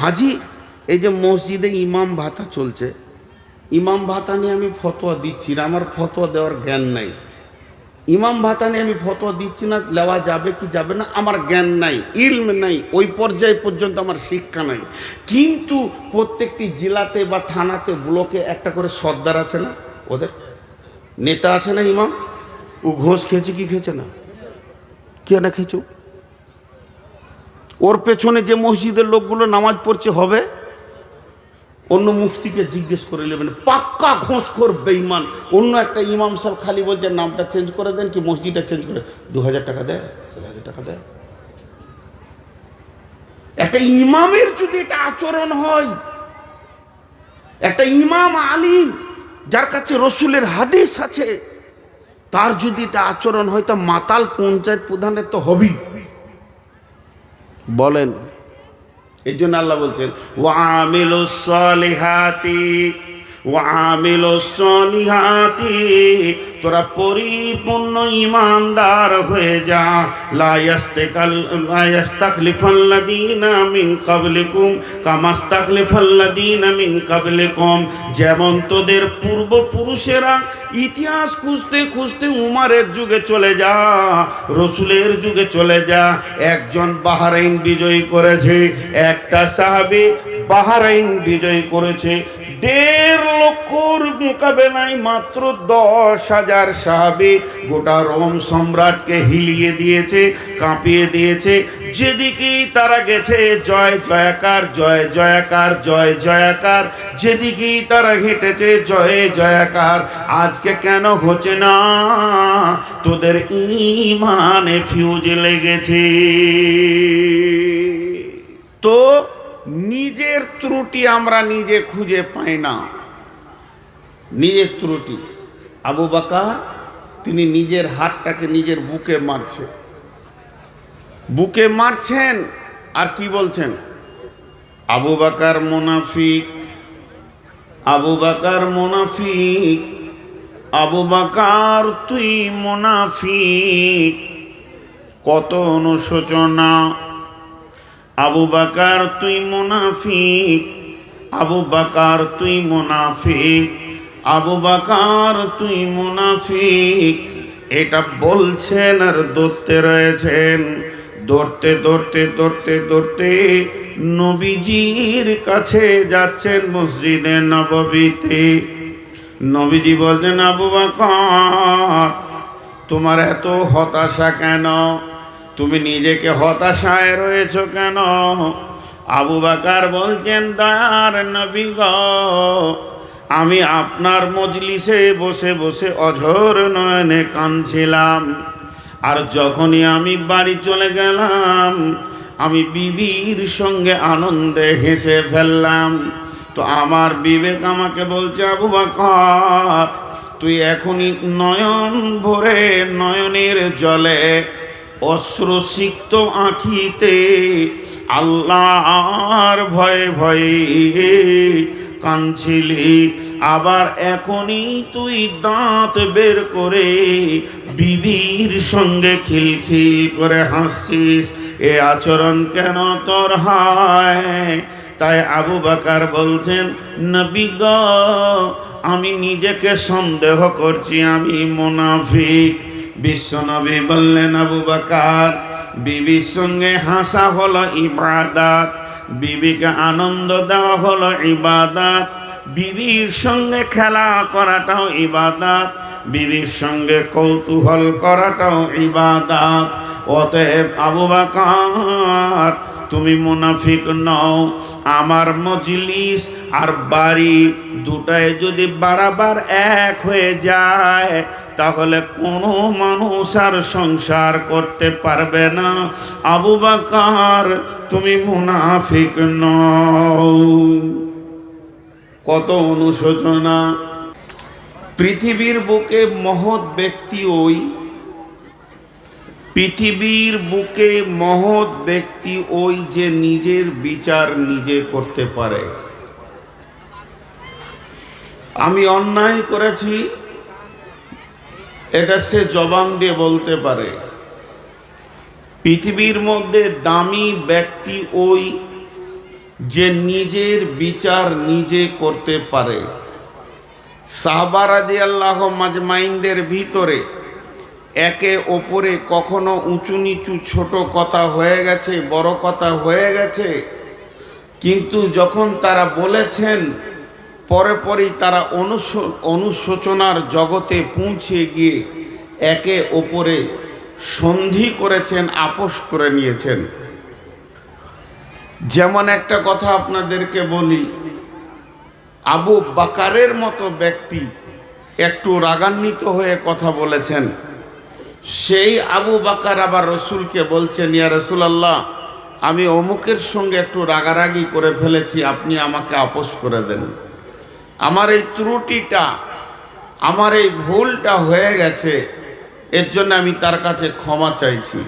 হাজি এই যে মসজিদে ইমাম ভাতা চলছে, ইমাম ভাতা নিয়ে আমি ফতোয়া দিচ্ছি না, আমার ফতোয়া দেওয়ার জ্ঞান নাই। ইমাম ভাতা নিয়ে আমি ফতোয়া দিচ্ছি না, নেওয়া যাবে কি যাবে না আমার জ্ঞান নাই, ইলম নাই, ওই পর্যায় পর্যন্ত আমার শিক্ষা নাই। কিন্তু প্রত্যেকটি জেলাতে বা থানাতে ব্লকে একটা করে সর্দার আছে না, ওদের নেতা আছে না ইমাম, ও ঘোষ খেয়েছে কি খেয়েছে না, কে না খেয়েছে, ওর পেছনে যে মসজিদের লোকগুলো নামাজ পড়ছে হবে, অন্য মুফতিকে জিজ্ঞেস করে নেবেন, পাক্কা ঘোষখোর বেঈমান। অন্য একটা ইমাম সাহেব খালি বলছে নামটা চেঞ্জ করে দেন কি মসজিদটা চেঞ্জ করে, 2000 টাকা দেয়, 4000 টাকা দেয়। একটা ইমামের যদি এটা আচরণ হয়, একটা ইমাম আলিম যার কাছে রসুলের হাদিস আছে, তার যদি এটা আচরণ হয়, তা মাতাল পঞ্চায়েত প্রধানের তো হবেই। বলেন, এই জন্য আল্লাহ বলছেন ওয়ামিলুস সালিহাতি ওয়ামিলুস সালিহাতি, তোরা পরিপূর্ণ ঈমানদার হয়ে যা। লা ইয়াস্তাখলিফাল্লাযীনা মিন ক্বাবলিকুম কামাস্তাখলিফাল্লাযীনা মিন ক্বাবলিকুম, যেমন তোদের পূর্বপুরুষেরা। ইতিহাস খুঁজতে খুঁজতে উমারের যুগে চলে যা, রসুলের যুগে চলে যা। একজন বাহরাইন বিজয় করেছে, একটা সাহাবী বাহরাইন বিজয় করেছে। 1.5 লক্ষর মোকাবেলায় মাত্র 10,000 সাহাবী গোটা রোম সম্রাটকে হিলিয়ে দিয়েছে, কাঁপিয়ে দিয়েছে। যেদিকেই তারা গেছে জয় জয়াকার, জয় জয়াকার, জয় জয়াকার। যেদিকেই তারা হেঁটেছে জয় জয়াকার। আজকে কেন হচ্ছে না? তোদের ঈমানে ফিউজ লেগেছে। তো নিজের ত্রুটি আমরা নিজে খুঁজে পাই না, নিজের ত্রুটি। আবু বকর তিনি নিজের হাতটাকে নিজের বুকে মারছে, বুকে মারছেন আর কি বলছেন, আবু বকর মুনাফিক, আবু বকর মুনাফিক, আবু বকর তুই মুনাফিক। কত অনুশোচনা, আবু বকর তুই মুনাফিক, আবু বকর তুই মুনাফিক, আবু বকর তুই মুনাফিক। এটা বলছেন আর দৌড়তে রয়েছেন। দৌড়তে দৌড়তে দৌড়তে দৌড়তে নবীজির কাছে যাচ্ছেন মসজিদে নববীতে। নবীজি বলছেন, আবু বকর তোমার এত হতাশা কেন? তুমি নিজেকে হতাশায় রয়েছ কেন? আবু বকর বলছেন, দয়ার নবী গো, আমি আপনার মজলিসে বসে বসে অঝোর নয়নে কাঁদছিলাম। আর যখনই আমি বাড়ি চলে গেলাম, আমি বিবির সঙ্গে আনন্দে হেসে ফেললাম। তো আমার বিবেক আমাকে বলছে, আবু বকর তুই এখনই নয়ন ভরে নয়নের জলে অশ্রুসিক্ত আঁখিতে আল্লাহর ভয়ে ভয়ে কাঁদছিলি, আবার এখনই তুই দাঁত বের করে বিবির সঙ্গে খিলখিল করে হাসছিস। এ আচরণ কেন তোর হয়? তাই আবু বকর বলছেন, নবী গো আমি নিজেকে সন্দেহ করছি আমি মুনাফিক। বিশ্বনবী বললেন, আবু বকর বিবির সঙ্গে হাসা হলো ইবাদত, বিবিকে আনন্দ দেওয়া হলো ইবাদত, বিবির সঙ্গে খেলা করাটাও ইবাদত, বিবির সঙ্গে কৌতূহল করাটাও ইবাদত। অতএব আবু বকর তুমি মুনাফিক নও। আমার মজলিস আর বাড়ি দুটাই যদি বারবার এক হয়ে যায়, তাহলে কোনো মানুষ আর সংসার করতে পারবে না। আবু বকর তুমি মুনাফিক নও। কত অনুশোচনা। পৃথিবীর বুকে মহৎ ব্যক্তি ওই, পৃথিবীর বুকে মহৎ ব্যক্তি ওই যে নিজের বিচার নিজে করতে পারে। আমি অন্যায় করেছি এটা সে জবান দিয়ে বলতে পারে। পৃথিবীর মধ্যে দামি ব্যক্তি ওই যে নিজের বিচার নিজে করতে পারে। সাহাবা রাদিয়াল্লাহু মাজমাইনদের ভিতরে একে ওপরে কখনো উঁচু নিচু ছোট কথা হয়ে গেছে, বড় কথা হয়ে গেছে, কিন্তু যখন তারা বলেছেন পরে পরেই তারা অনুশোচনার জগতে পৌঁছে গিয়ে একে ওপরে সন্ধি করেছেন, আপোষ করে নিয়েছেন। যেমন একটা কথা আপনাদেরকে বলি, আবু বাকারের মতো ব্যক্তি একটু রাগান্বিত হয়ে কথা বলেছেন। সেই আবু বাকার আবার রসুলকে বলছেন, ইয়া রাসূলুল্লাহ, আমি অমুকের সঙ্গে একটু রাগারাগি করে ফেলেছি, আপনি আমাকে আপোষ করে দেন। আমার এই ত্রুটিটা, আমার এই ভুলটা হয়ে গেছে, এর জন্য আমি তার কাছে ক্ষমা চাইছি।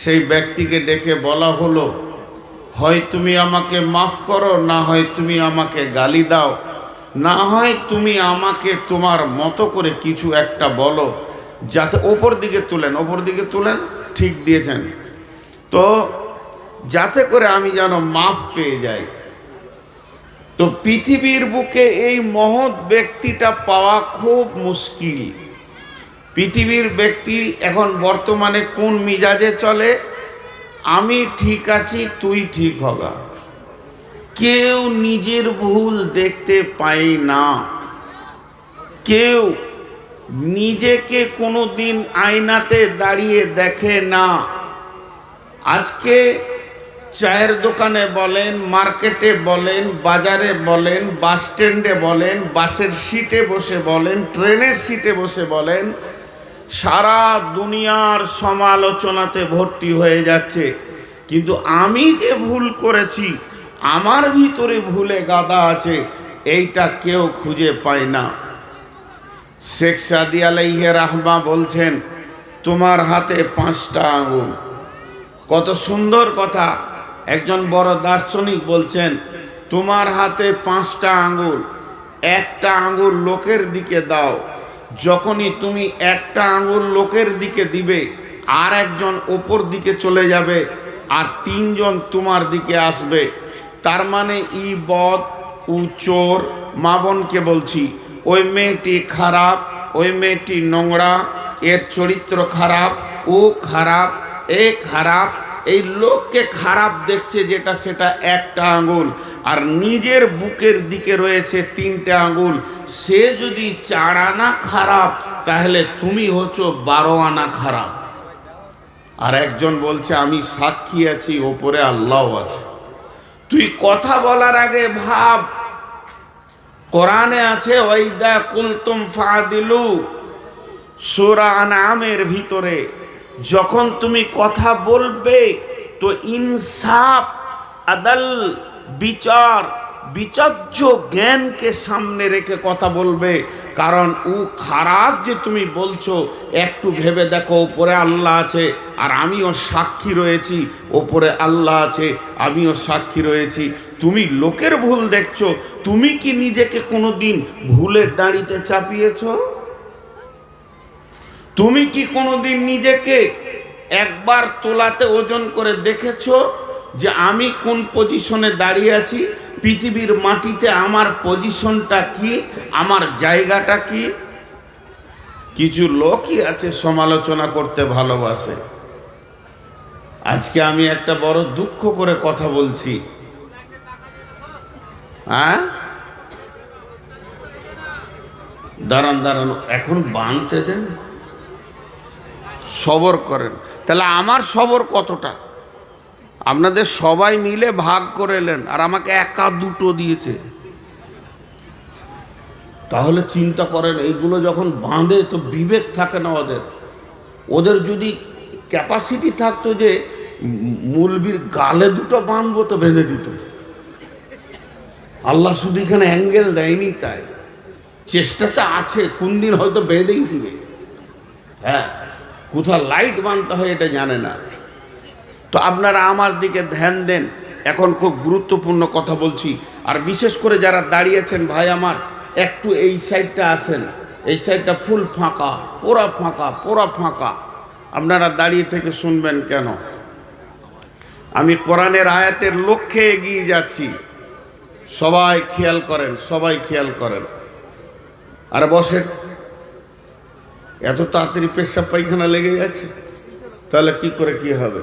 সেই ব্যক্তিকে ডেকে বলা হলো, হয় তুমি আমাকে মাফ করো, না হয় তুমি আমাকে গালি দাও, না হয় তুমি আমাকে তোমার মতো করে কিছু একটা বলো, যাতে ওপর দিকে তুলেন, ঠিক দিয়েছেন তো, যাতে করে আমি যেন মাফ পেয়ে যাই। তো পৃথিবীর বুকে এই মহৎ ব্যক্তিটা পাওয়া খুব মুশকিল। পৃথিবীর ব্যক্তি এখন বর্তমানে কোন মিজাজে চলে? আমি ঠিক আছি, তুই ঠিক হগা। কেউ নিজের ভুল দেখতে পায় না, কেউ নিজেকে কোনোদিন আয়নাতে দাঁড়িয়ে দেখে না। আজকে চায়ের দোকানে বলেন, মার্কেটে বলেন, বাজারে বলেন, বাস স্ট্যান্ডে বলেন, বাসের সিটে বসে বলেন, ট্রেনের সিটে বসে বলেন, সারা দুনিয়ার সমালোচনাতে ভর্তি হয়ে যাচ্ছে। কিন্তু আমি যে ভুল করেছি, আমার ভিতরে ভুলে গাদা আছে, এইটা কেউ খুঁজে পায় না। শেখ সাদি আলাইহি রাহমা বলছেন, তোমার হাতে 5টা আঙ্গুল। কত সুন্দর কথা! একজন বড় দার্শনিক বলছেন, তোমার হাতে 5টা আঙ্গুল, একটা আঙ্গুল লোকের দিকে দাও। যখনই তুমি একটা আঙ্গুল লোকের দিকে দিবে, আর একজন ওপর দিকে চলে যাবে, আর 3 জন তোমার দিকে আসবে। তার মানে ই বদ, উ চোর, মা বোনকে বলছি, ওই মেয়েটি খারাপ, ওই মেয়েটি নোংরা, এর চরিত্র খারাপ, ও খারাপ, এ খারাপ। এই লোককে খারাপ দেখছে যেটা, সেটা একটা আঙ্গুল, আর নিজের বুকের দিকে রয়েছে 3টে আঙ্গুল। সে যদি 4 আনা খারাপ, তাহলে তুমি হচ্ছ 12 আনা খারাপ। আর একজন বলছে, আমি সাক্ষী আছি, ওপরে আল্লাহ আছে। তুই কথা বলার আগে ভাব, কোরআনে আছে, ওয়াইদা কুলতুম ফাদিলু, সূরা আনআমের ভিতরে, যখন তুমি কথা বলবে তো ইনসাফ, আদল, বিচার, বিচার্য জ্ঞানকে সামনে রেখে কথা বলবে। কারণ ও খারাপ যে তুমি বলছো, একটু ভেবে দেখো, ওপরে আল্লাহ আছে, আর আমিও সাক্ষী রয়েছি, ওপরে আল্লাহ আছে, আমিও সাক্ষী রয়েছি। তুমি লোকের ভুল দেখছো, তুমি কি নিজেকে কোনোদিন ভুলের দাঁড়িতে চাপিয়েছো? তুমি কি কোনোদিন নিজেকে একবার তোলাতে ওজন করে দেখেছো যে আমি কোন পজিশনে দাঁড়িয়ে আছি, পৃথিবীর মাটিতে আমার পজিশনটা কি, আমার জায়গাটা কি? কিছু লোকই আছে সমালোচনা করতে ভালোবাসে। আজকে আমি একটা বড় দুঃখ করে কথা বলছি। হ্যাঁ, দাঁড়ান, এখন বানতে দেন, সবর করেন। তাহলে আমার সবর কতটা? আপনাদের সবাই মিলে ভাগ করে নেন, আর আমাকে 1-2 দিয়েছে। তাহলে চিন্তা করেন, এইগুলো যখন বাঁধে তো বিবেক থাকে না ওদের। ওদের যদি ক্যাপাসিটি থাকতো যে মুলবির গালে 2টো বাঁধবো, তো বেঁধে দিত। আল্লাহ শুধু এখানে অ্যাঙ্গেল দেয়নি, তাই চেষ্টাটা আছে, কোন দিন হয়তো বেঁধেই দিবে। হ্যাঁ, কোথাও লাইট বাঁধতে হয় এটা জানে না। তো আপনারা আমার দিকে ধ্যান দেন, এখন খুব গুরুত্বপূর্ণ কথা বলছি। আর বিশেষ করে যারা দাঁড়িয়েছেন ভাই আমার, একটু এই সাইডটা আসেন, এই সাইডটা ফুল ফাঁকা, পুরা ফাঁকা। আপনারা দাঁড়িয়ে থেকে শুনবেন কেন? আমি কোরআনের আয়াতের লক্ষ্যে এগিয়ে যাচ্ছি। সবাই খেয়াল করেন, সবাই খেয়াল করেন। আর বসেন, এত তাড়াতাড়ি পেশাব পায়খানা লেগে যাচ্ছে, তাহলে কি করে কি হবে?